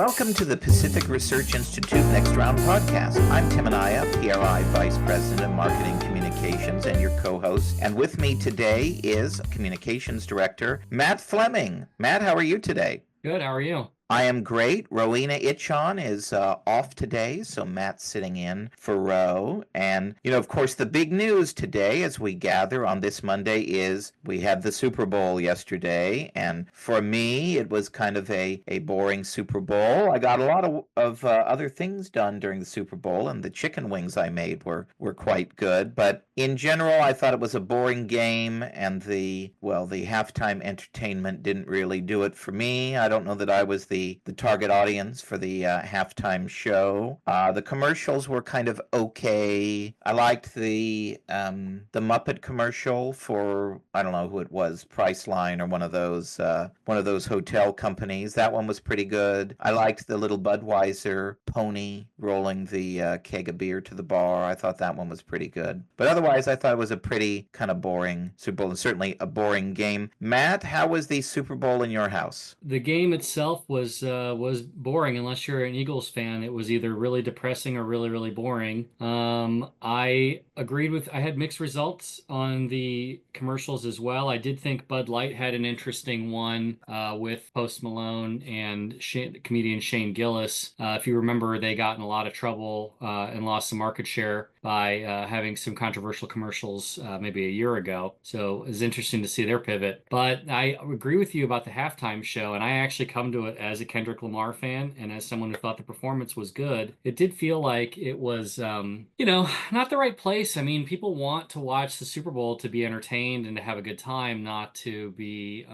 Welcome to the Pacific Research Institute Next Round podcast. I'm Tim Anaya, PRI Vice President of Marketing Communications and your co-host. And with me today is Communications Director Matt Fleming. Matt, how are you today? Good. How are you? I am great. Rowena Itchon is off today, so Matt's sitting in for Ro. And, of course, the big news today as we gather on this Monday is we had the Super Bowl yesterday. And for me, it was kind of a boring Super Bowl. I got a lot of other things done during the Super Bowl, and the chicken wings I made were quite good. But in general, I thought it was a boring game, and the halftime entertainment didn't really do it for me. I don't know that I was the target audience for the halftime show. The commercials were kind of okay. I liked the Muppet commercial for, I don't know who it was, Priceline or one of those hotel companies. That one was pretty good. I liked the little Budweiser pony rolling the keg of beer to the bar. I thought that one was pretty good. But otherwise, I thought it was a pretty kind of boring Super Bowl and certainly a boring game. Matt, how was the Super Bowl in your house? The game itself was boring unless you're an Eagles fan. It was either really depressing or really, really boring. I had mixed results on the commercials as well. I did think Bud Light had an interesting one with Post Malone and comedian Shane Gillis. If you remember, they got in a lot of trouble and lost some market share by having some controversial commercials maybe a year ago. So it was interesting to see their pivot. But I agree with you about the halftime show, and I actually come to it as a Kendrick Lamar fan and as someone who thought the performance was good. It did feel like it was, not the right place. I mean, people want to watch the Super Bowl to be entertained and to have a good time, not to be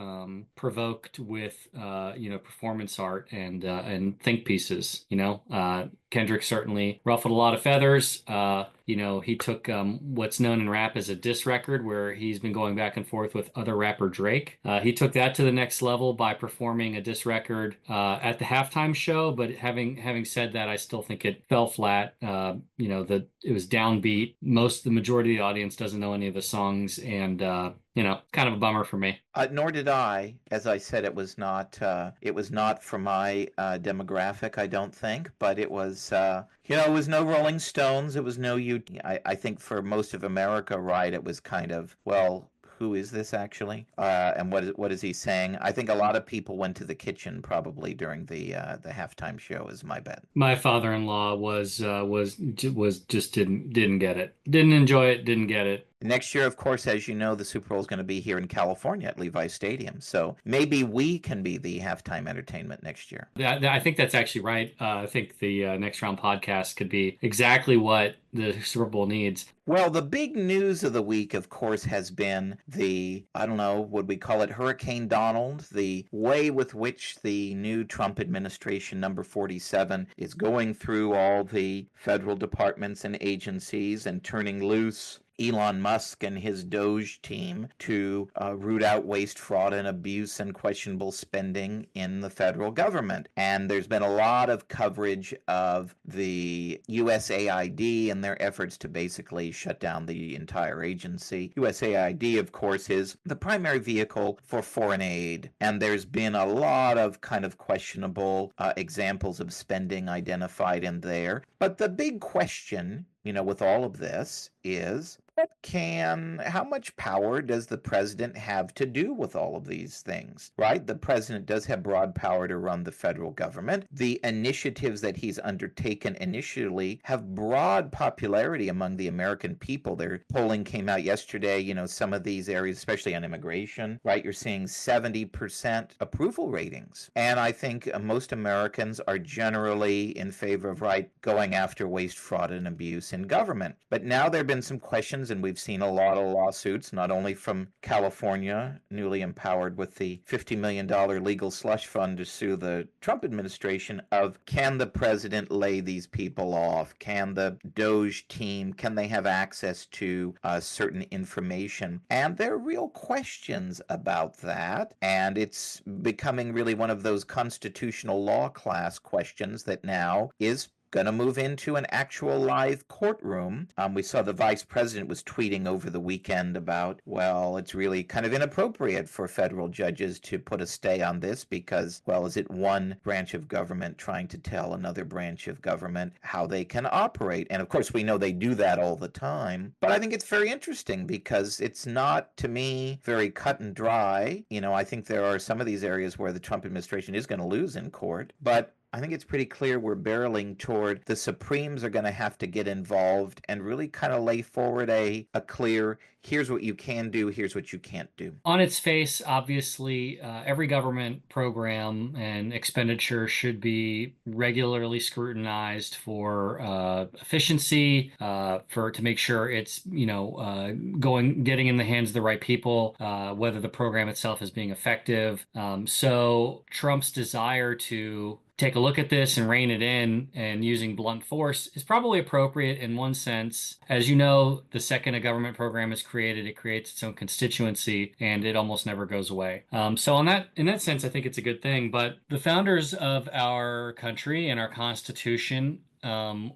provoked with, performance art and think pieces. Kendrick certainly ruffled a lot of feathers. He took what's known in rap as a diss record, where he's been going back and forth with other rapper Drake. He took that to the next level by performing a diss record at the halftime show. But having said that, I still think it fell flat. It was downbeat. The majority of the audience doesn't know any of the songs, and kind of a bummer for me. Nor did I. As I said, it was not for my demographic, I don't think, but it was, it was no Rolling Stones. It was no I think for most of America, right, it was kind of, well, who is this actually? And what is he saying? I think a lot of people went to the kitchen probably during the halftime show, is my bet. My father-in-law was just didn't get it. Didn't enjoy it, didn't get it. Next year, of course, as you know, the Super Bowl is going to be here in California at Levi Stadium. So maybe we can be the halftime entertainment next year. I think that's actually right. I think the Next Round podcast could be exactly what the Super Bowl needs. Well, the big news of the week, of course, has been I don't know, would we call it Hurricane Donald, the way with which the new Trump administration, number 47, is going through all the federal departments and agencies and turning loose Elon Musk and his Doge team to root out waste, fraud, and abuse and questionable spending in the federal government. And there's been a lot of coverage of the USAID and their efforts to basically shut down the entire agency. USAID, of course, is the primary vehicle for foreign aid. And there's been a lot of kind of questionable examples of spending identified in there. But the big question, with all of this is, how much power does the president have to do with all of these things, right? The president does have broad power to run the federal government. The initiatives that he's undertaken initially have broad popularity among the American people. Their polling came out yesterday, some of these areas, especially on immigration, right? You're seeing 70% approval ratings. And I think most Americans are generally in favor of, going after waste, fraud, and abuse in government. But now there have been some questions, and we've seen a lot of lawsuits, not only from California, newly empowered with the $50 million legal slush fund to sue the Trump administration, of can the president lay these people off? Can the Doge team, can they have access to certain information? And there are real questions about that. And it's becoming really one of those constitutional law class questions that now is going to move into an actual live courtroom. We saw the vice president was tweeting over the weekend about, well, it's really kind of inappropriate for federal judges to put a stay on this because, well, is it one branch of government trying to tell another branch of government how they can operate? And of course, we know they do that all the time. But I think it's very interesting because it's not, to me, very cut and dry. I think there are some of these areas where the Trump administration is going to lose in court, but I think it's pretty clear we're barreling toward the Supremes are going to have to get involved and really kind of lay forward a clear, here's what you can do, here's what you can't do. On its face, obviously, every government program and expenditure should be regularly scrutinized for efficiency, to make sure it's getting in the hands of the right people, whether the program itself is being effective. So Trump's desire to take a look at this and rein it in and using blunt force is probably appropriate in one sense. As you know, the second a government program is created, it creates its own constituency and it almost never goes away. So in that sense, I think it's a good thing. But the founders of our country and our Constitution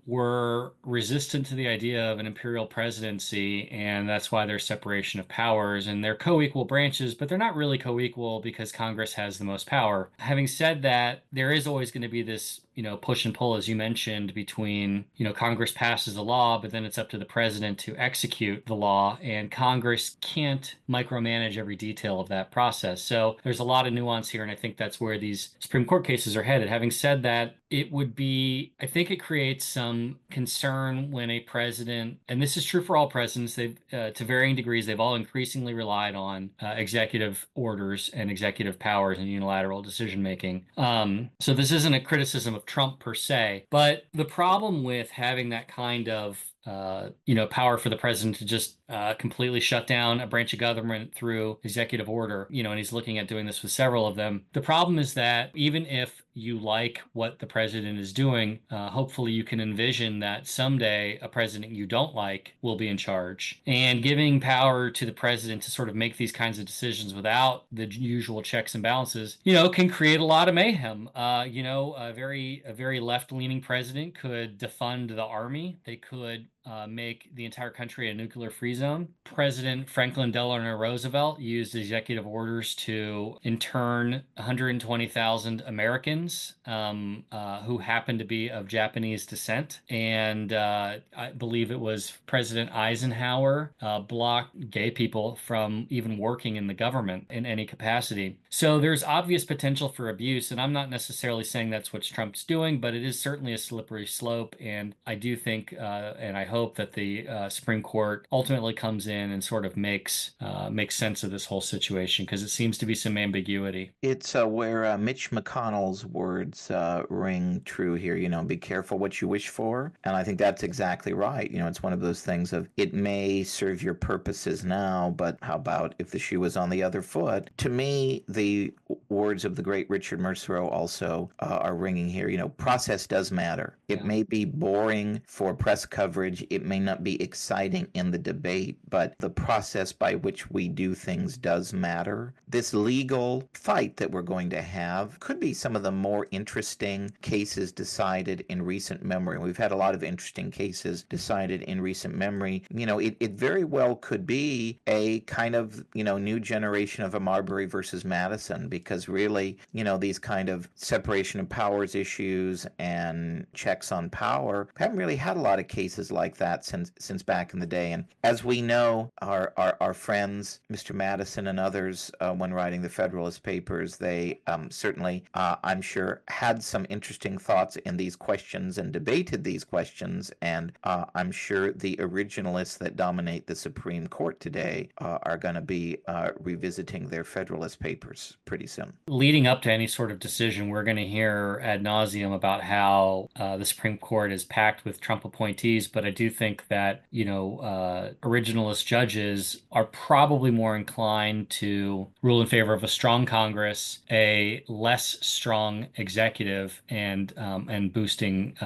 were resistant to the idea of an imperial presidency, and that's why there's separation of powers, and they're co-equal branches, but they're not really co-equal because Congress has the most power. Having said that, there is always going to be this push and pull, as you mentioned, between, Congress passes the law, but then it's up to the president to execute the law, and Congress can't micromanage every detail of that process. So there's a lot of nuance here, and I think that's where these Supreme Court cases are headed. Having said that, I think it creates some concern when a president, and this is true for all presidents, to varying degrees, they've all increasingly relied on executive orders and executive powers and unilateral decision making. So this isn't a criticism of Trump per se, but the problem with having that kind of power for the president to just completely shut down a branch of government through executive order, and he's looking at doing this with several of them. The problem is that even if you like what the president is doing, hopefully you can envision that someday a president you don't like will be in charge. And giving power to the president to sort of make these kinds of decisions without the usual checks and balances, can create a lot of mayhem. A very left-leaning president could defund the army. They could make the entire country a nuclear-free zone. President Franklin Delano Roosevelt used executive orders to intern 120,000 Americans who happened to be of Japanese descent. And I believe it was President Eisenhower blocked gay people from even working in the government in any capacity. So there's obvious potential for abuse, and I'm not necessarily saying that's what Trump's doing, but it is certainly a slippery slope. And I do think, and I hope that the Supreme Court ultimately comes in and sort of makes sense of this whole situation, because it seems to be some ambiguity. It's where Mitch McConnell's words ring true here. Be careful what you wish for, and I think that's exactly right. It's one of those things of it may serve your purposes now, but how about if the shoe was on the other foot? To me, the words of the great Richard Mercereau also are ringing here. Process does matter. It may be boring for press coverage. It may not be exciting in the debate, but the process by which we do things does matter. This legal fight that we're going to have could be some of the more interesting cases decided in recent memory. We've had a lot of interesting cases decided in recent memory. It very well could be a kind of, new generation of a Marbury versus Madison, because really, these kind of separation of powers issues and checks on power haven't really had a lot of cases like that since back in the day. And as we know, our friends, Mr. Madison and others, when writing the Federalist Papers, they certainly, I'm sure, had some interesting thoughts in these questions and debated these questions. And I'm sure the originalists that dominate the Supreme Court today are going to be revisiting their Federalist Papers pretty soon. Leading up to any sort of decision, we're going to hear ad nauseum about how the Supreme Court is packed with Trump appointees, but I do think that, originalist judges are probably more inclined to rule in favor of a strong Congress, a less strong executive, and boosting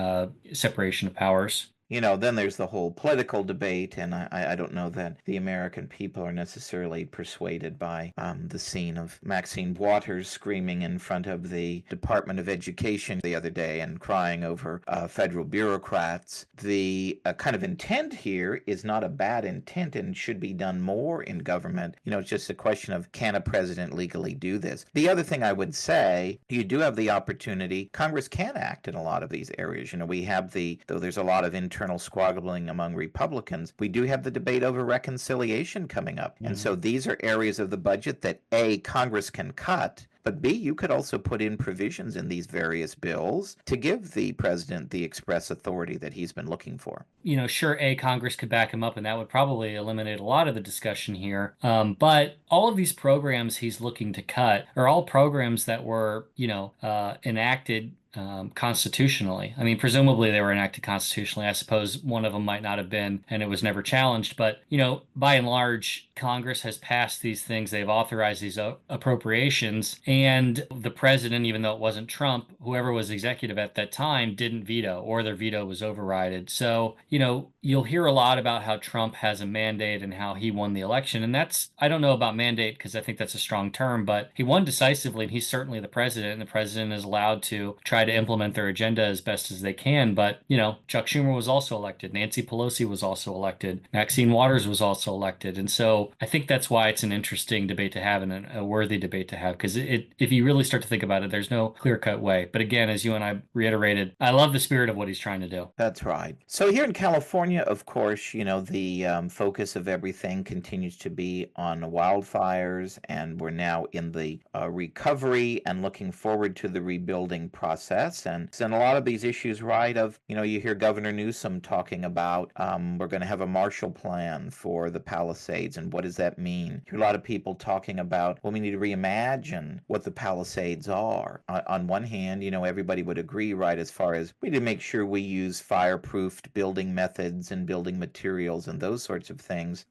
separation of powers. then there's the whole political debate, and I don't know that the American people are necessarily persuaded by the scene of Maxine Waters screaming in front of the Department of Education the other day and crying over federal bureaucrats. The kind of intent here is not a bad intent and should be done more in government. It's just a question of, can a president legally do this? The other thing I would say, you do have the opportunity. Congress can act in a lot of these areas. We have though there's a lot of internal squabbling among Republicans, we do have the debate over reconciliation coming up. And so these are areas of the budget that A, Congress can cut, but B, you could also put in provisions in these various bills to give the president the express authority that he's been looking for. Sure, Congress could back him up, and that would probably eliminate a lot of the discussion here. But all of these programs he's looking to cut are all programs that were, enacted constitutionally. I mean, presumably they were enacted constitutionally. I suppose one of them might not have been, and it was never challenged. But, by and large, Congress has passed these things. They've authorized these appropriations. And the president, even though it wasn't Trump, whoever was executive at that time, didn't veto, or their veto was overridden. So, you'll hear a lot about how Trump has a mandate and how he won the election. And I don't know about mandate because I think that's a strong term, but he won decisively, and he's certainly the president, and the president is allowed to try to implement their agenda as best as they can. But, Chuck Schumer was also elected. Nancy Pelosi was also elected. Maxine Waters was also elected. And so I think that's why it's an interesting debate to have and a worthy debate to have, because if you really start to think about it, there's no clear-cut way. But again, as you and I reiterated, I love the spirit of what he's trying to do. That's right. So here in California, of course, the focus of everything continues to be on wildfires, and we're now in the recovery and looking forward to the rebuilding process. And a lot of these issues, right, you hear Governor Newsom talking about we're going to have a Marshall Plan for the Palisades, and what does that mean? You hear a lot of people talking about, well, we need to reimagine what the Palisades are. On one hand, everybody would agree, right, as far as we need to make sure we use fireproofed building methods and building materials and those sorts of things.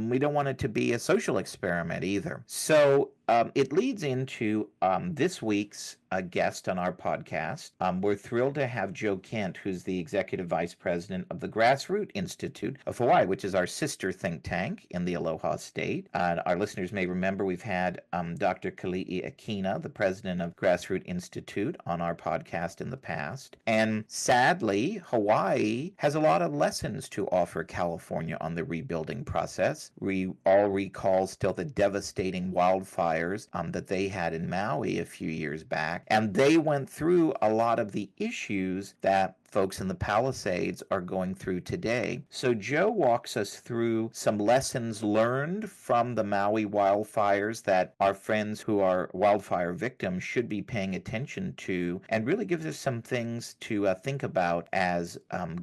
We don't want it to be a social experiment either. So it leads into this week's guest on our podcast. We're thrilled to have Joe Kent, who's the Executive Vice President of the Grassroot Institute of Hawaii, which is our sister think tank in the Aloha State. Our listeners may remember we've had Dr. Kali'i Akina, the President of Grassroot Institute, on our podcast in the past. And sadly, Hawaii has a lot of lessons to offer California on the rebuilding process. We all recall still the devastating wildfires that they had in Maui a few years back. And they went through a lot of the issues that folks in the Palisades are going through today. So Joe walks us through some lessons learned from the Maui wildfires that our friends who are wildfire victims should be paying attention to, and really gives us some things to think about as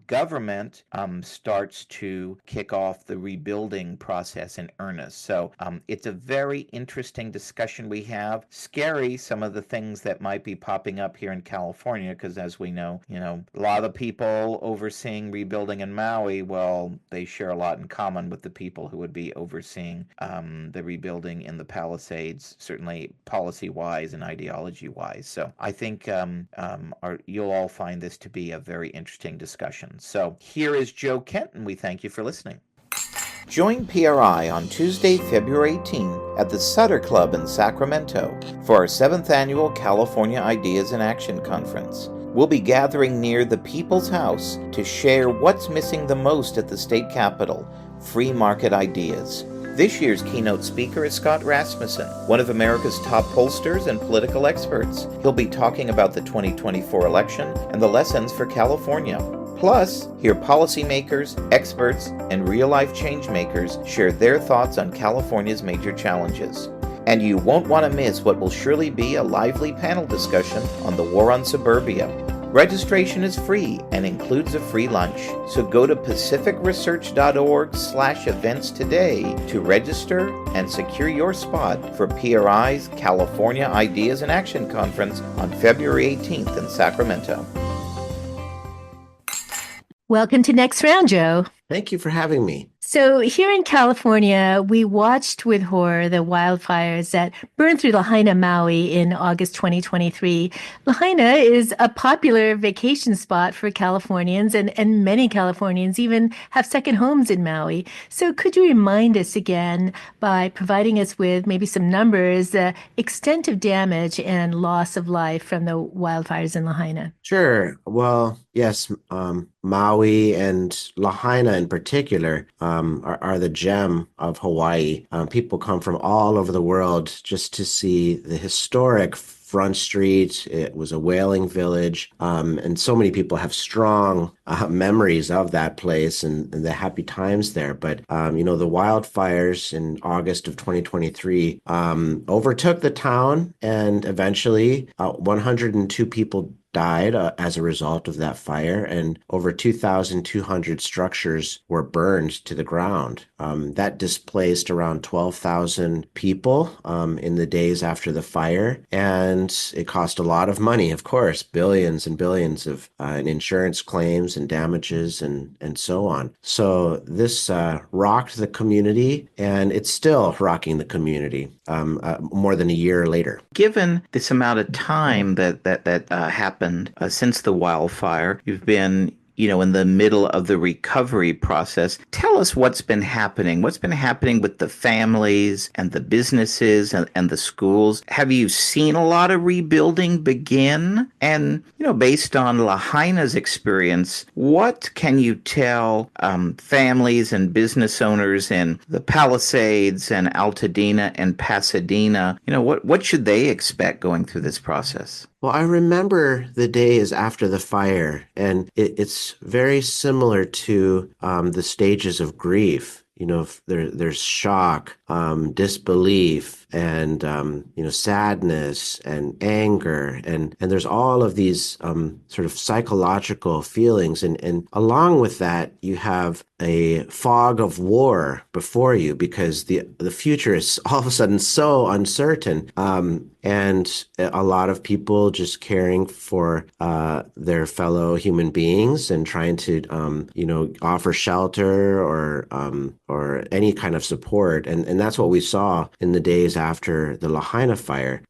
government starts to kick off the rebuilding process in earnest. So it's a very interesting discussion we have. Scary, some of the things that might be popping up here in California, because as we know, a lot of the people overseeing rebuilding in Maui, well, they share a lot in common with the people who would be overseeing the rebuilding in the Palisades, certainly policy-wise and ideology-wise. So I think you'll all find this to be a very interesting discussion. So here is Joe Kent, and we thank you for listening. Join PRI on Tuesday, February 18 at the Sutter Club in Sacramento for our 7th Annual California Ideas in Action Conference. We'll be gathering near the People's House to share what's missing the most at the state capitol, free market ideas. This year's keynote speaker is Scott Rasmussen, one of America's top pollsters and political experts. He'll be talking about the 2024 election and the lessons for California. Plus, hear policymakers, experts, and real-life change-makers share their thoughts on California's major challenges. And you won't want to miss what will surely be a lively panel discussion on the war on suburbia. Registration is free and includes a free lunch. So go to pacificresearch.org/events today to register and secure your spot for PRI's California Ideas in Action Conference on February 18th in Sacramento. Welcome to Next Round, Joe. Thank you for having me. So here in California, we watched with horror the wildfires that burned through Lahaina, Maui in August 2023. Lahaina is a popular vacation spot for Californians, and many Californians even have second homes in Maui. So could you remind us again by providing us with maybe some numbers, the extent of damage and loss of life from the wildfires in Lahaina? Sure. Well, yes, Maui and Lahaina in particular are the gem of Hawaii. People come from all over the world just to see the historic Front Street. It was a whaling village, and so many people have strong memories of that place and the happy times there. But the wildfires in August of 2023 overtook the town, and eventually 102 people died as a result of that fire, and over 2,200 structures were burned to the ground. That displaced around 12,000 people in the days after the fire, and it cost a lot of money, of course, billions and billions of in insurance claims and damages and so on. So this rocked the community, and it's still rocking the community more than a year later. Given this amount of time that happened since the wildfire, you've been, in the middle of the recovery process. Tell us what's been happening. What's been happening with the families and the businesses and the schools? Have you seen a lot of rebuilding begin? And, based on Lahaina's experience, what can you tell families and business owners in the Palisades and Altadena and Pasadena? What should they expect going through this process? Well, I remember the days after the fire, and it's very similar to the stages of grief. There's shock, disbelief, and sadness and anger, and there's all of these sort of psychological feelings, and along with that, you have a fog of war before you because the future is all of a sudden so uncertain, and a lot of people just caring for their fellow human beings and trying to offer shelter or any kind of support, and that's what we saw in the days after the Lahaina fire.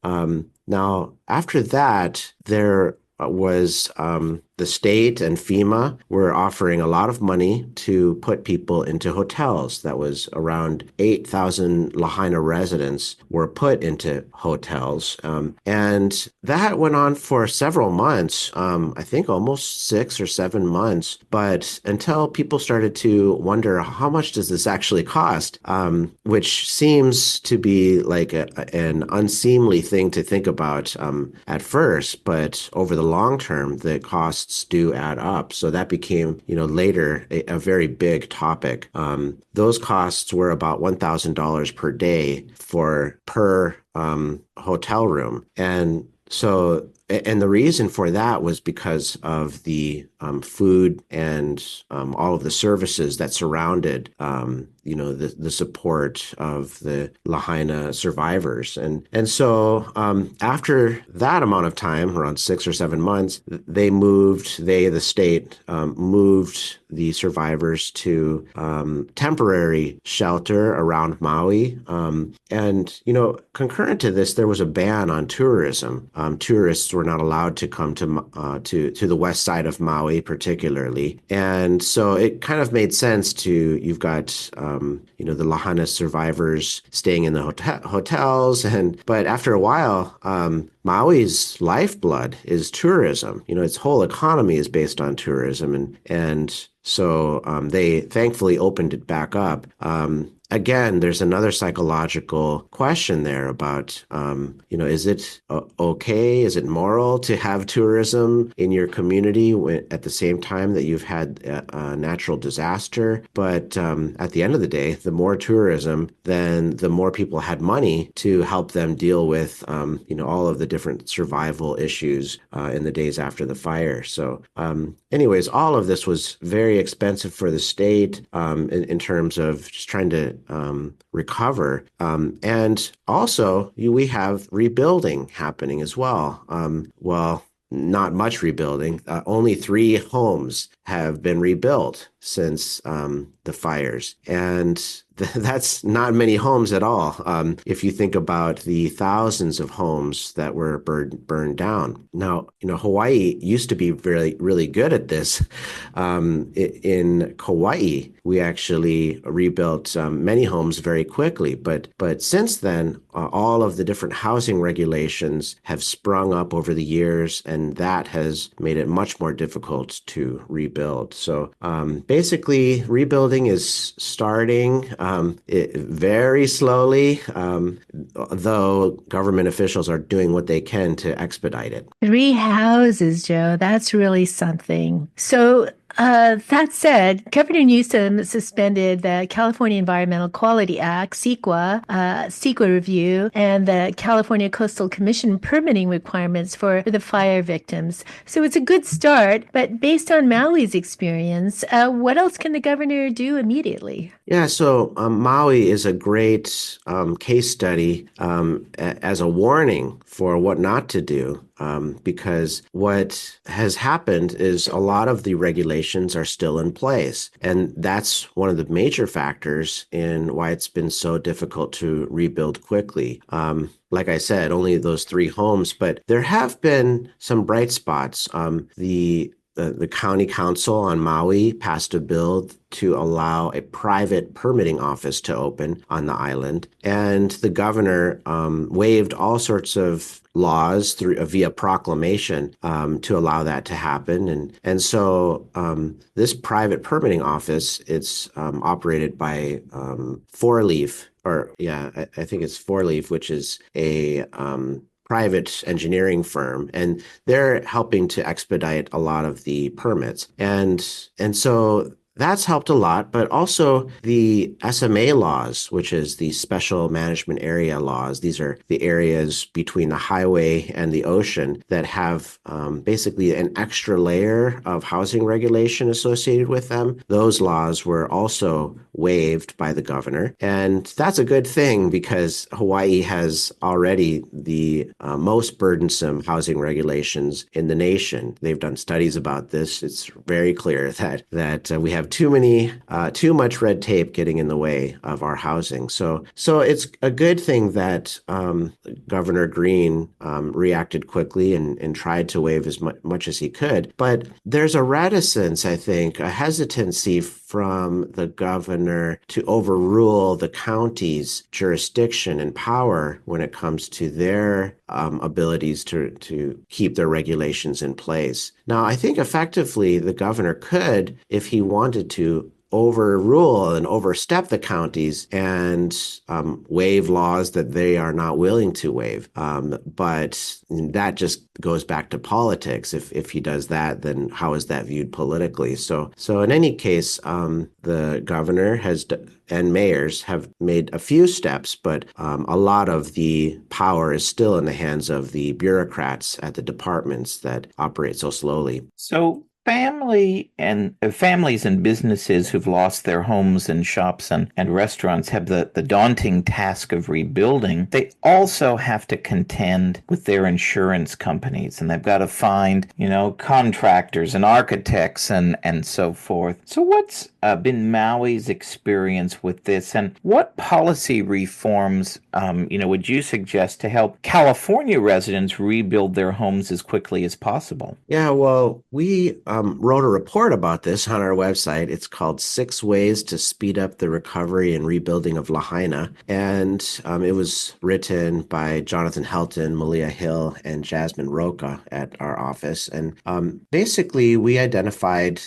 Now, after that, there was the state and FEMA were offering a lot of money to put people into hotels. That was around 8,000 Lahaina residents were put into hotels. And that went on for several months, I think almost 6 or 7 months. But until people started to wonder, how much does this actually cost? Which seems to be like an unseemly thing to think about at first. But over the long term, the costs do add up. So that became, later a very big topic. Those costs were about $1,000 per day per hotel room. And the reason for that was because of the food and all of the services that surrounded the support of the Lahaina survivors. And so after that amount of time, around 6 or 7 months, the state moved the survivors to temporary shelter around Maui. And concurrent to this, there was a ban on tourism. Tourists were not allowed to come to the west side of Maui particularly. And so it kind of made sense you've got the Lahaina survivors staying in the hotels. But after a while, Maui's lifeblood is tourism. Its whole economy is based on tourism. And so they thankfully opened it back up. Again, there's another psychological question there about, is it okay? Is it moral to have tourism in your community at the same time that you've had a natural disaster? But at the end of the day, the more tourism, then the more people had money to help them deal with, all of the different survival issues in the days after the fire. So anyways, all of this was very expensive for the state in terms of just trying to recover. And also, we have rebuilding happening as well. not much rebuilding. Only 3 homes have been rebuilt since the fires. And that's not many homes at all. If you think about the thousands of homes that were burned down. Now, Hawaii used to be really, really good at this. In Kauai, we actually rebuilt many homes very quickly. But since then, all of the different housing regulations have sprung up over the years, and that has made it much more difficult to rebuild. So basically, rebuilding is starting very slowly, though government officials are doing what they can to expedite it. 3 houses, Joe. That's really something. So that said, Governor Newsom suspended the California Environmental Quality Act, CEQA review, and the California Coastal Commission permitting requirements for the fire victims. So it's a good start, but based on Maui's experience, what else can the governor do immediately? Yeah, so Maui is a great case study as a warning for what not to do. Because what has happened is a lot of the regulations are still in place. And that's one of the major factors in why it's been so difficult to rebuild quickly. Like I said, only those 3 homes, but there have been some bright spots. The county council on Maui passed a bill to allow a private permitting office to open on the island. And the governor waived all sorts of laws via proclamation to allow that to happen. And so this private permitting office, it's operated by Four Leaf, I think it's Four Leaf, which is a private engineering firm, and they're helping to expedite a lot of the permits. And so that's helped a lot, but also the SMA laws, which is the special management area laws. These are the areas between the highway and the ocean that have basically an extra layer of housing regulation associated with them. Those laws were also waived by the governor. And that's a good thing because Hawaii has already the most burdensome housing regulations in the nation. They've done studies about this. It's very clear that we have too much red tape getting in the way of our housing. So it's a good thing that Governor Green reacted quickly and tried to waive as much as he could. But there's a reticence, I think, a hesitancy from the governor to overrule the county's jurisdiction and power when it comes to their abilities to keep their regulations in place. Now, I think effectively the governor could, if he wanted to, overrule and overstep the counties and waive laws that they are not willing to waive. But that just goes back to politics. If he does that, then how is that viewed politically? So in any case, the governor and mayors have made a few steps, but a lot of the power is still in the hands of the bureaucrats at the departments that operate so slowly. So families and businesses who've lost their homes and shops and restaurants have the daunting task of rebuilding. They also have to contend with their insurance companies, and they've got to find, contractors and architects and so forth. So what's been Maui's experience with this, and what policy reforms, would you suggest to help California residents rebuild their homes as quickly as possible? Yeah, well, we wrote a report about this on our website. It's called 6 Ways to Speed Up the Recovery and Rebuilding of Lahaina. And it was written by Jonathan Helton, Malia Hill, and Jasmine Roca at our office. And basically, we identified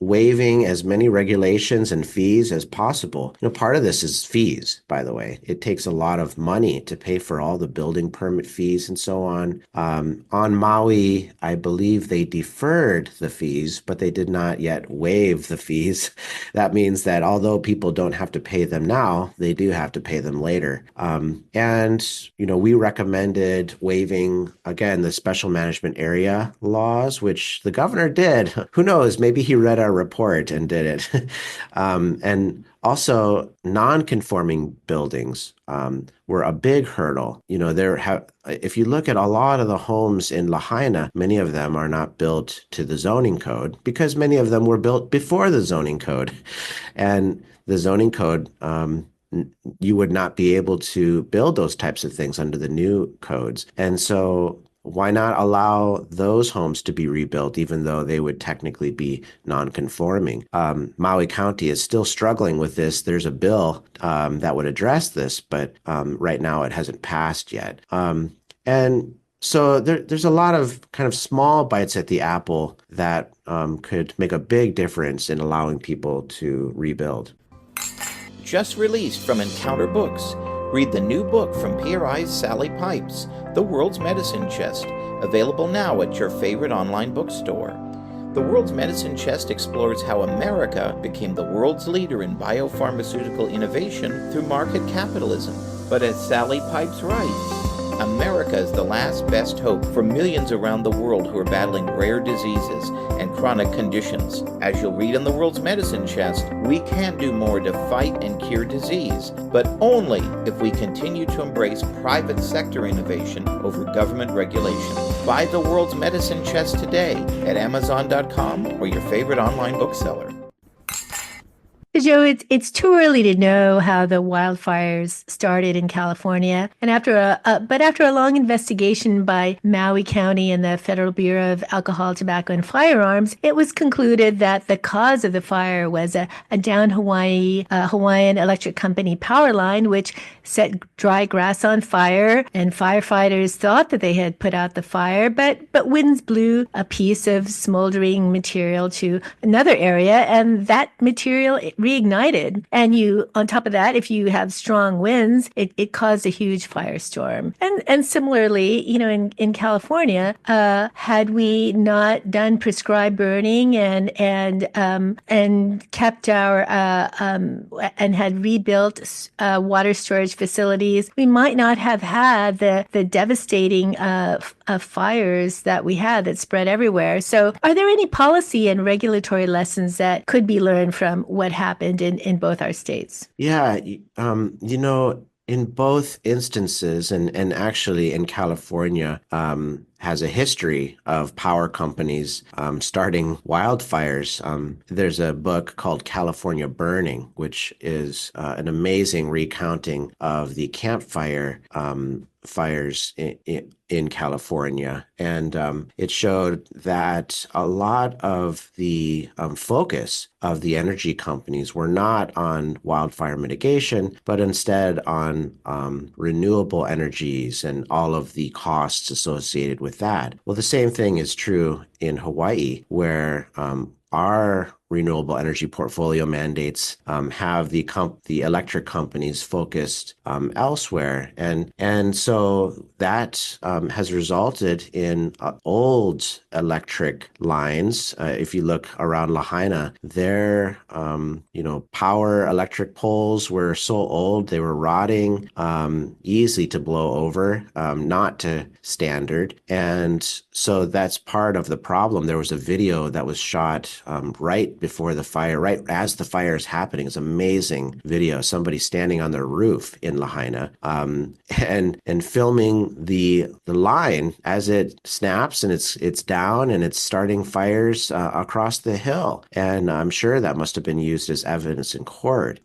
waiving as many regulations and fees as possible. Part of this is fees, by the way. It takes a lot of money to pay for all the building permit fees and so on. On Maui, I believe they deferred the fees, but they did not yet waive the fees. That means that although people don't have to pay them now, they do have to pay them later. We recommended waiving, again, the special management area laws, which the governor did. Who knows? Maybe he read our report and did it. And Also, non-conforming buildings were a big hurdle. If you look at a lot of the homes in Lahaina, many of them are not built to the zoning code because many of them were built before the zoning code. And the zoning code, you would not be able to build those types of things under the new codes. And so why not allow those homes to be rebuilt, even though they would technically be non-conforming? Maui County is still struggling with this. There's a bill that would address this, but right now it hasn't passed yet. And so there's a lot of kind of small bites at the apple that could make a big difference in allowing people to rebuild. Just released from Encounter Books, read the new book from PRI's Sally Pipes, The World's Medicine Chest, available now at your favorite online bookstore. The World's Medicine Chest explores how America became the world's leader in biopharmaceutical innovation through market capitalism. But as Sally Pipes writes, America is the last best hope for millions around the world who are battling rare diseases and chronic conditions. As you'll read in the World's Medicine Chest, we can do more to fight and cure disease, but only if we continue to embrace private sector innovation over government regulation. Buy the World's Medicine Chest today at Amazon.com or your favorite online bookseller. Joe, it's too early to know how the wildfires started in California, and after a long investigation by Maui County and the Federal Bureau of Alcohol, Tobacco, and Firearms, it was concluded that the cause of the fire was a down Hawaiian electric company power line, which set dry grass on fire, and firefighters thought that they had put out the fire, but winds blew a piece of smoldering material to another area, and that material reignited. And on top of that, if you have strong winds, it caused a huge firestorm. And similarly, in California, had we not done prescribed burning and kept our and had rebuilt water storage facilities, we might not have had the devastating fires that we had that spread everywhere. So are there any policy and regulatory lessons that could be learned from what happened in both our states? Yeah, in both instances, and actually in California, has a history of power companies starting wildfires. There's a book called California Burning, which is an amazing recounting of the campfire fires in California. And it showed that a lot of the focus of the energy companies were not on wildfire mitigation, but instead on renewable energies and all of the costs associated with that. Well, the same thing is true in Hawaii, where our renewable energy portfolio mandates have the electric companies focused elsewhere, and so that has resulted in old electric lines. If you look around Lahaina, their power electric poles were so old they were rotting, easy to blow over, not to standard, and so that's part of the problem. There was a video that was shot right before the fire, right as the fire is happening. It's an amazing video. Somebody standing on their roof in Lahaina, and filming the line as it snaps and it's down and it's starting fires across the hill. And I'm sure that must have been used as evidence in court.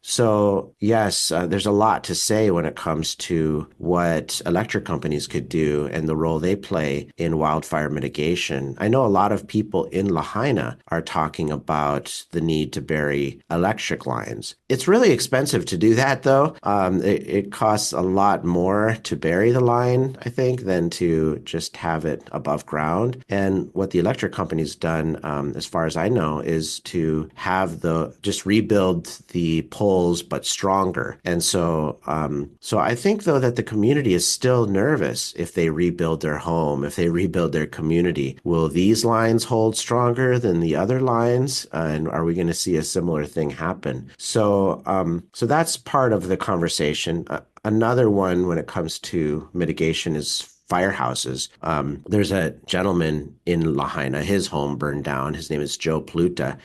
So yes, there's a lot to say when it comes to what electric companies could do and the role they play in wildfire mitigation. I know a lot of people in Lahaina are talking about the need to bury electric lines. It's really expensive to do that, though. It costs a lot more to bury the line, I think, than to just have it above ground. And what the electric company's done, as far as I know, is to have just rebuild the poles, but stronger. And so I think, though, that the community is still nervous if they rebuild their home, if they rebuild their community. Will these lines hold stronger than the other lines? And are we going to see a similar thing happen? So that's part of the conversation. Another one when it comes to mitigation is firehouses. There's a gentleman in Lahaina, his home burned down. His name is Joe Pluta.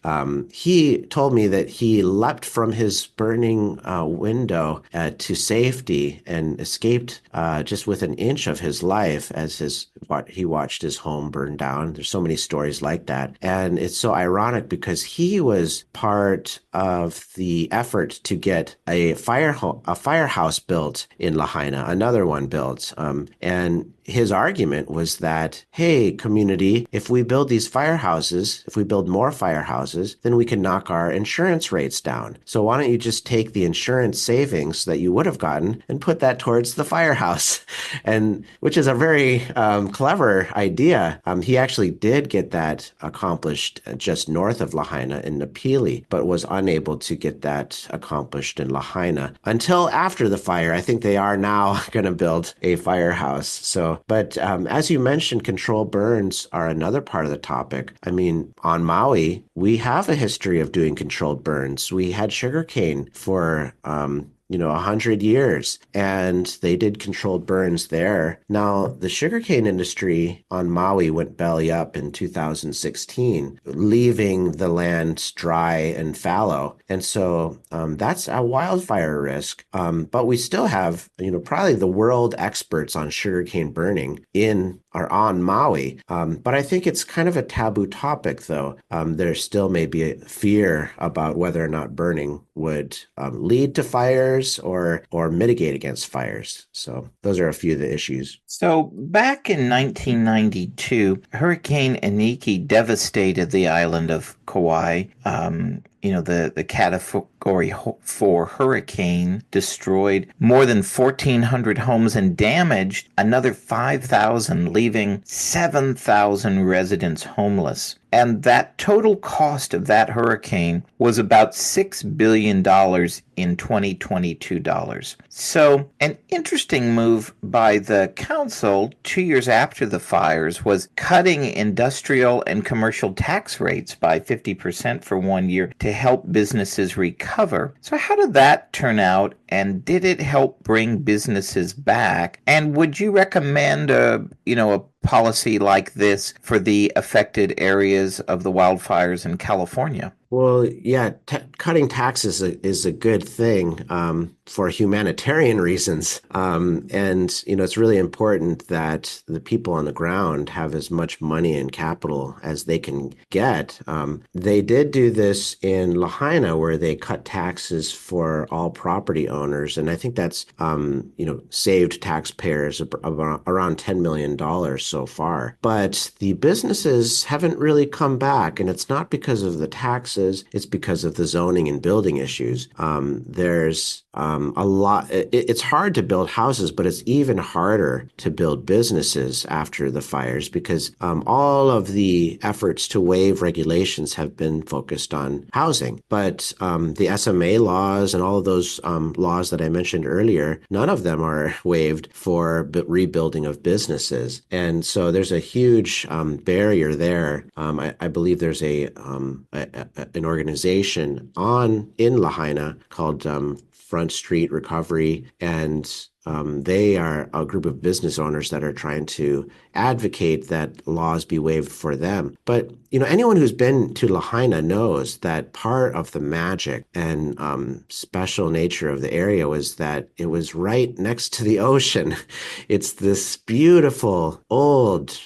He told me that he leapt from his burning window to safety and escaped just with an inch of his life as he watched his home burn down. There's so many stories like that. And it's so ironic because he was part of the effort to get a firehouse built in Lahaina, another one built. And his argument was that, hey, community, if we build these firehouses, if we build more firehouses, then we can knock our insurance rates down. So why don't you just take the insurance savings that you would have gotten and put that towards the firehouse? And which is a very clever idea. He actually did get that accomplished just north of Lahaina in Napili, but was unable to get that accomplished in Lahaina until after the fire. I think they are now going to build a firehouse. So, but as you mentioned, controlled burns are another part of the topic. I mean, on Maui, we have a history of doing controlled burns. We had sugarcane for 100 years, and they did controlled burns there. Now, the sugarcane industry on Maui went belly up in 2016, leaving the land dry and fallow. And so that's a wildfire risk. But we still have, probably the world experts on sugarcane burning are on Maui. But I think it's kind of a taboo topic, though. There still may be a fear about whether or not burning would lead to fires or mitigate against fires. So those are a few of the issues. So back in 1992, Hurricane Iniki devastated the island of Kauai. The Category 4 hurricane destroyed more than 1,400 homes and damaged another 5,000, leaving 7,000 residents homeless. And that total cost of that hurricane was about $6 billion in 2022 dollars. So an interesting move by the council 2 years after the fires was cutting industrial and commercial tax rates by 50% for 1 year to help businesses recover. So how did that turn out, and did it help bring businesses back? And would you recommend a policy like this for the affected areas of the wildfires in California? Well, yeah, cutting taxes is a good thing for humanitarian reasons. It's really important that the people on the ground have as much money and capital as they can get. They did do this in Lahaina, where they cut taxes for all property owners. And I think that's, saved taxpayers around $10 million so far. But the businesses haven't really come back, and it's not because of the taxes. It's because of the zoning and building issues. There's a lot. It's hard to build houses, but it's even harder to build businesses after the fires because all of the efforts to waive regulations have been focused on housing. But the SMA laws and all of those laws that I mentioned earlier, none of them are waived for rebuilding of businesses. And so there's a huge barrier there. I believe there's an organization in Lahaina called Front Street Recovery, and they are a group of business owners that are trying to advocate that laws be waived for them. But anyone who's been to Lahaina knows that part of the magic and special nature of the area was that it was right next to the ocean. It's this beautiful old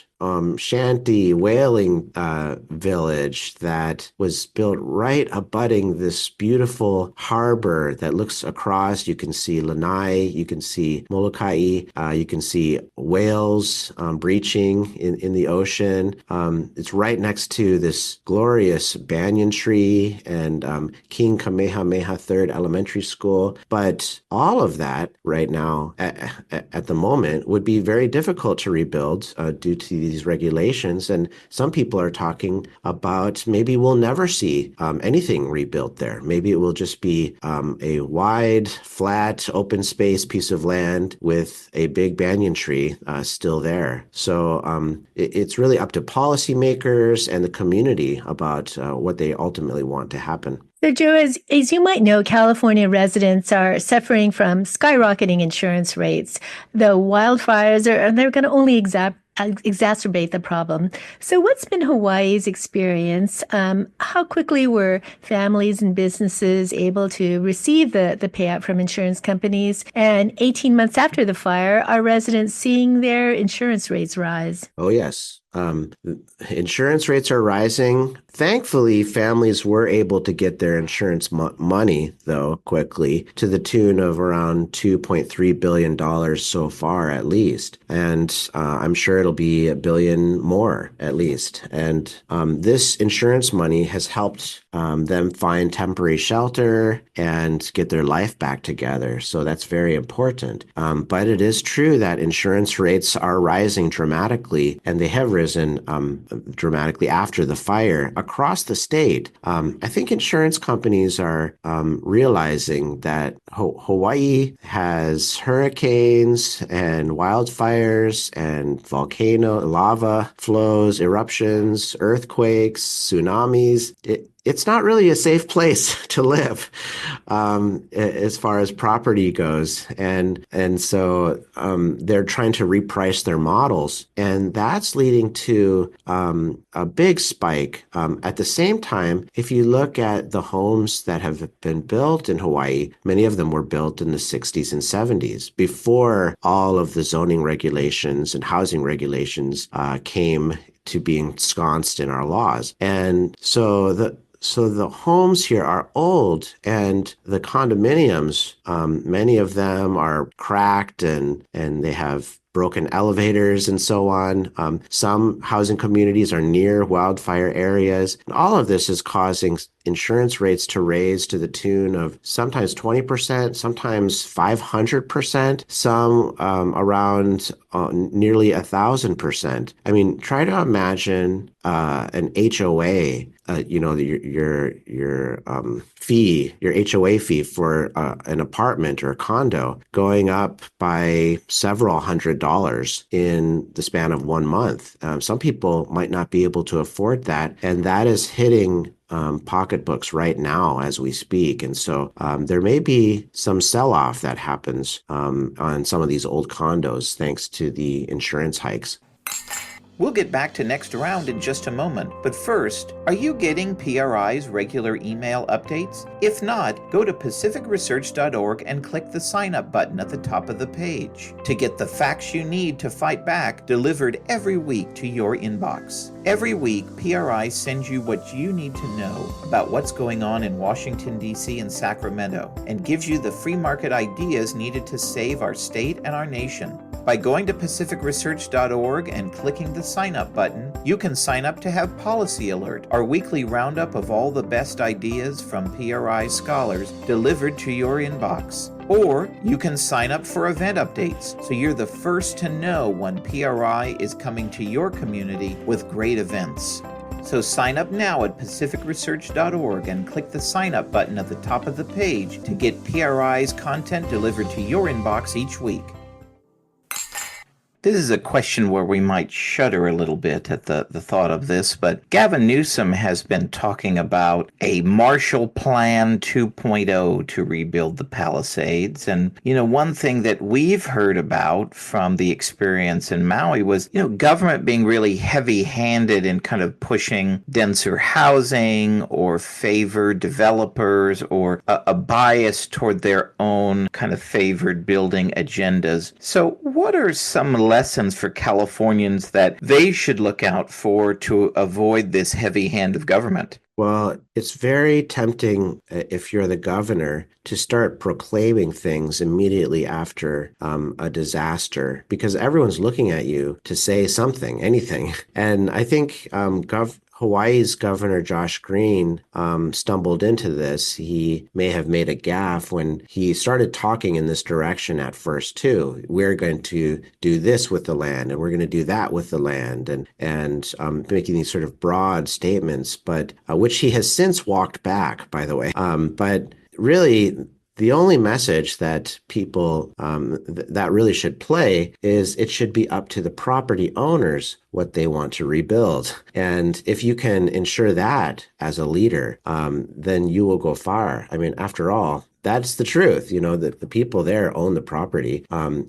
shanty whaling village that was built right abutting this beautiful harbor that looks across. You can see Lanai, you can see Molokai, you can see whales breaching in the ocean. It's right next to this glorious banyan tree and King Kamehameha III Elementary School. But all of that right now, at the moment, would be very difficult to rebuild due to these regulations. And some people are talking about maybe we'll never see anything rebuilt there. Maybe it will just be a wide, flat, open space piece of land with a big banyan tree still there. So it's really up to policymakers and the community about what they ultimately want to happen. So, Joe, as you might know, California residents are suffering from skyrocketing insurance rates. The wildfires they're going to only exacerbate the problem. So, what's been Hawaii's experience? How quickly were families and businesses able to receive the payout from insurance companies? And 18 months after the fire, are residents seeing their insurance rates rise? Oh, yes. Insurance rates are rising. Thankfully, families were able to get their insurance money, though, quickly to the tune of around $2.3 billion so far, at least. And I'm sure it'll be $1 billion more, at least. And this insurance money has helped them find temporary shelter and get their life back together. So that's very important. But it is true that insurance rates are rising dramatically, and they have risen dramatically after the fire across the state. I think insurance companies are realizing that Hawaii has hurricanes and wildfires and lava flows, eruptions, earthquakes, tsunamis. It's not really a safe place to live as far as property goes. And so they're trying to reprice their models. And that's leading to a big spike. At the same time, if you look at the homes that have been built in Hawaii, many of them were built in the 60s and 70s before all of the zoning regulations and housing regulations came to be ensconced in our laws. And so the homes here are old, and the condominiums, many of them are cracked and they have broken elevators and so on. Some housing communities are near wildfire areas. And all of this is causing insurance rates to raise to the tune of sometimes 20%, sometimes 500%, some around nearly 1,000%. I mean, try to imagine an HOA. Your fee, your HOA fee for an apartment or a condo going up by several $100s in the span of 1 month. Some people might not be able to afford that, and that is hitting pocketbooks right now as we speak. And so there may be some sell-off that happens on some of these old condos thanks to the insurance hikes. We'll get back to Next Round in just a moment, but first, are you getting PRI's regular email updates? If not, go to pacificresearch.org and click the sign up button at the top of the page to get the facts you need to fight back delivered every week to your inbox. Every week, PRI sends you what you need to know about what's going on in Washington, D.C. and Sacramento, and gives you the free market ideas needed to save our state and our nation. By going to pacificresearch.org and clicking the sign up button, you can sign up to have Policy Alert, our weekly roundup of all the best ideas from PRI scholars delivered to your inbox. Or you can sign up for event updates so you're the first to know when PRI is coming to your community with great events. So sign up now at pacificresearch.org and click the sign up button at the top of the page to get PRI's content delivered to your inbox each week. This is a question where we might shudder a little bit at the thought of this, but Gavin Newsom has been talking about a Marshall Plan 2.0 to rebuild the Palisades. And, one thing that we've heard about from the experience in Maui was, government being really heavy-handed in kind of pushing denser housing or favor developers or a bias toward their own kind of favored building agendas. So what are some lessons for Californians that they should look out for to avoid this heavy hand of government? Well, it's very tempting if you're the governor to start proclaiming things immediately after a disaster because everyone's looking at you to say something, anything. And I think Hawaii's Governor Josh Green stumbled into this. He may have made a gaffe when he started talking in this direction at first too. We're going to do this with the land, and we're going to do that with the land, and making these sort of broad statements, but which he has since walked back, by the way. But really, the only message that people that really should play is it should be up to the property owners what they want to rebuild. And if you can ensure that as a leader, then you will go far. I mean, after all, that's the truth, that the people there own the property.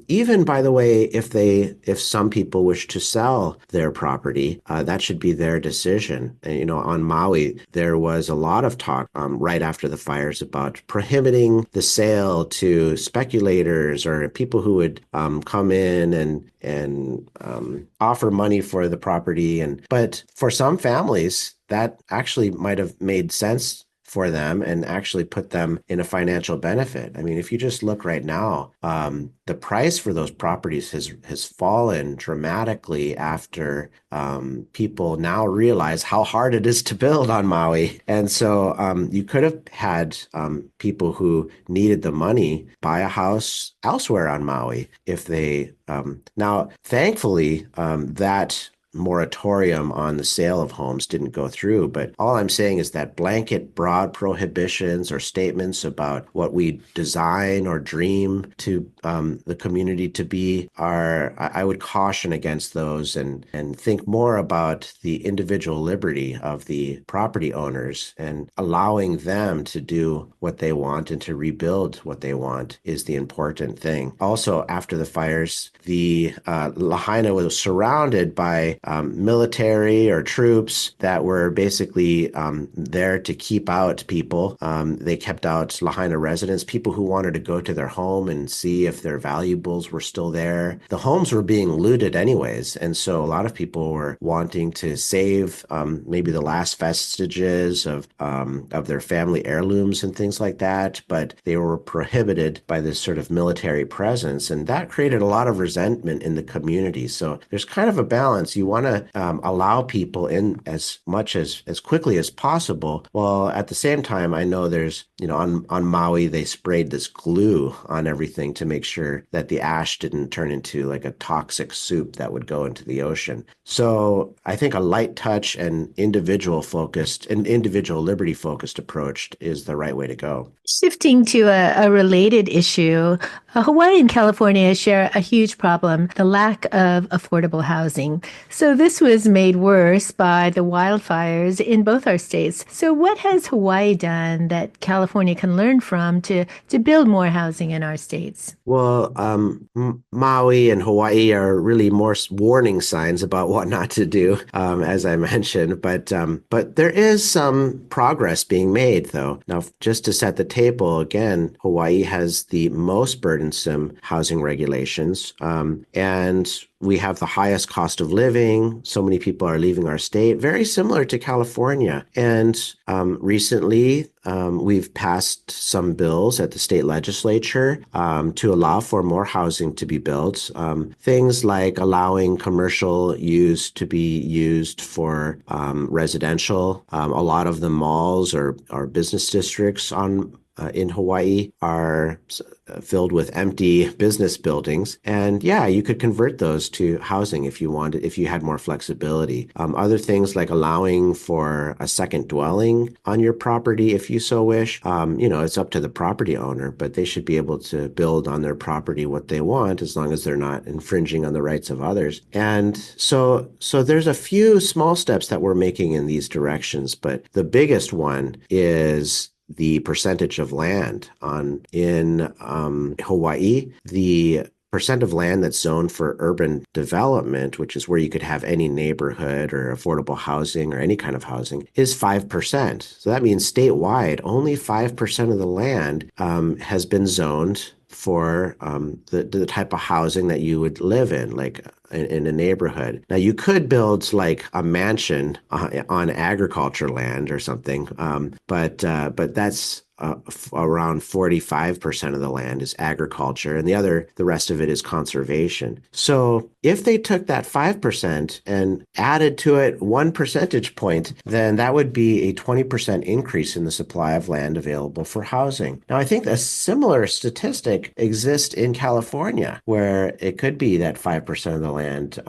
Even, by the way, if some people wish to sell their property, that should be their decision. And, on Maui, there was a lot of talk right after the fires about prohibiting the sale to speculators or people who would come in and offer money for the property. But for some families, that actually might have made sense for them and actually put them in a financial benefit. I mean, if you just look right now, the price for those properties has fallen dramatically after people now realize how hard it is to build on Maui. And so you could have had people who needed the money buy a house elsewhere on Maui if they now, thankfully, that moratorium on the sale of homes didn't go through. But all I'm saying is that blanket broad prohibitions or statements about what we design or dream to the community to be I would caution against those and think more about the individual liberty of the property owners and allowing them to do what they want and to rebuild what they want is the important thing. Also, after the fires, the Lahaina was surrounded by military or troops that were basically there to keep out people. They kept out Lahaina residents, people who wanted to go to their home and see if their valuables were still there. The homes were being looted anyways, and so a lot of people were wanting to save maybe the last vestiges of their family heirlooms and things like that, but they were prohibited by this sort of military presence, and that created a lot of resentment in the community. So there's kind of a balance. You want to allow people in as much as quickly as possible. Well, at the same time, I know there's, on Maui, they sprayed this glue on everything to make sure that the ash didn't turn into like a toxic soup that would go into the ocean. So I think a light touch and individual liberty focused approach is the right way to go. Shifting to a related issue, Hawaii and California share a huge problem, the lack of affordable housing. So this was made worse by the wildfires in both our states. So what has Hawaii done that California can learn from to build more housing in our states? Well, Maui and Hawaii are really more warning signs about what not to do, as I mentioned. But there is some progress being made, though. Now, just to set the table again, Hawaii has the most burdensome housing regulations, and we have the highest cost of living. So many people are leaving our state, very similar to California. And recently, we've passed some bills at the state legislature to allow for more housing to be built. Things like allowing commercial use to be used for residential. A lot of the malls or business districts in Hawaii are filled with empty business buildings. And yeah, you could convert those to housing if you wanted, if you had more flexibility. Other things like allowing for a second dwelling on your property if you so wish. It's up to the property owner, but they should be able to build on their property what they want as long as they're not infringing on the rights of others. And so there's a few small steps that we're making in these directions, but the biggest one is the percentage of land in Hawaii. The percent of land that's zoned for urban development, which is where you could have any neighborhood or affordable housing or any kind of housing, is 5%. So that means statewide, only 5% of the land has been zoned for the type of housing that you would live in, like in a neighborhood. Now, you could build like a mansion on agriculture land or something, but that's around 45% of the land is agriculture, and the rest of it is conservation. So if they took that 5% and added to it 1 percentage point, then that would be a 20% increase in the supply of land available for housing. Now, I think a similar statistic exists in California, where it could be that 5% of the land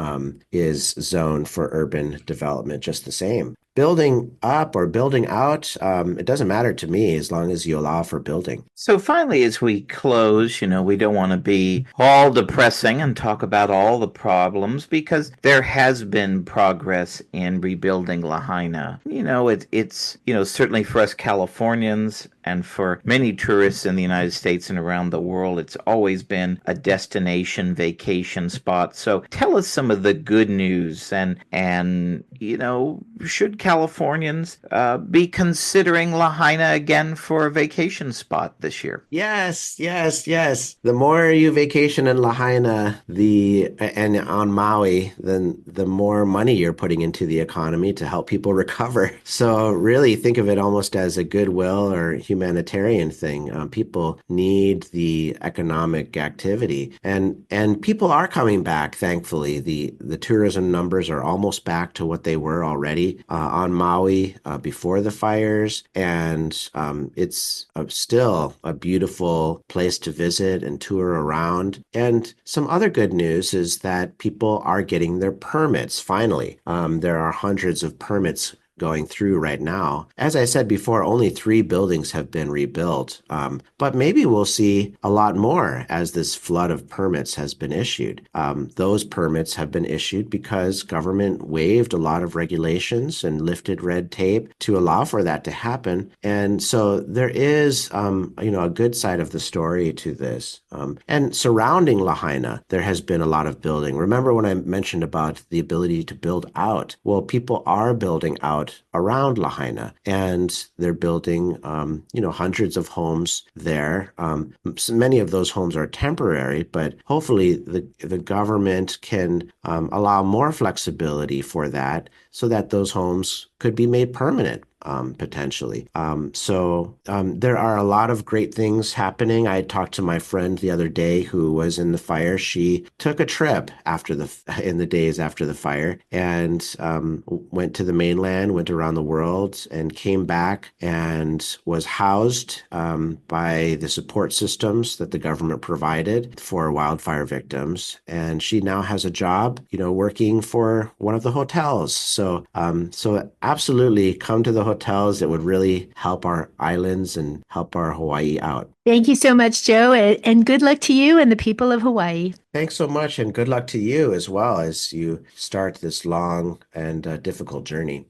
is zoned for urban development just the same. building up or building out, it doesn't matter to me as long as you allow for building. So finally, as we close, we don't want to be all depressing and talk about all the problems because there has been progress in rebuilding Lahaina. It's certainly for us Californians and for many tourists in the United States and around the world, it's always been a destination vacation spot. So tell us some of the good news and should Californians be considering Lahaina again for a vacation spot this year? Yes. The more you vacation in Lahaina and on Maui, then the more money you're putting into the economy to help people recover. So really think of it almost as a goodwill or humanitarian thing. People need the economic activity, and people are coming back. Thankfully, the tourism numbers are almost back to what they were already on Maui before the fires, and it's still a beautiful place to visit and tour around. And some other good news is that people are getting their permits finally. There are hundreds of permits going through right now. As I said before, only 3 buildings have been rebuilt, but maybe we'll see a lot more as this flood of permits has been issued. Those permits have been issued because government waived a lot of regulations and lifted red tape to allow for that to happen. And so there is, a good side of the story to this. And surrounding Lahaina, there has been a lot of building. Remember when I mentioned about the ability to build out? Well, people are building out around Lahaina, and they're building, hundreds of homes there. So many of those homes are temporary, but hopefully the government can allow more flexibility for that so that those homes could be made permanent. Potentially. So there are a lot of great things happening. I talked to my friend the other day who was in the fire. She took a trip in the days after the fire and went to the mainland, went around the world, and came back and was housed by the support systems that the government provided for wildfire victims. And she now has a job, working for one of the hotels. So absolutely come to the hotels. That would really help our islands and help our Hawaii out. Thank you so much, Joe, and good luck to you and the people of Hawaii. Thanks so much, and good luck to you as well as you start this long and difficult journey.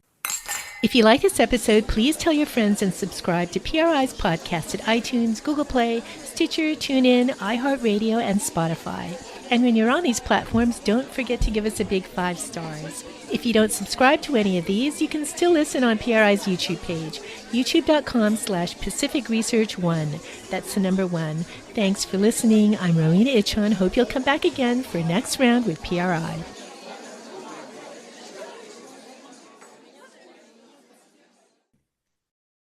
If you like this episode, please tell your friends and subscribe to PRI's podcast at iTunes, Google Play, Stitcher, TuneIn, iHeartRadio, and Spotify. And when you're on these platforms, don't forget to give us a big 5 stars. If you don't subscribe to any of these, you can still listen on PRI's YouTube page, youtube.com/Pacific Research 1. That's the number 1. Thanks for listening. I'm Rowena Ichon. Hope you'll come back again for next round with PRI.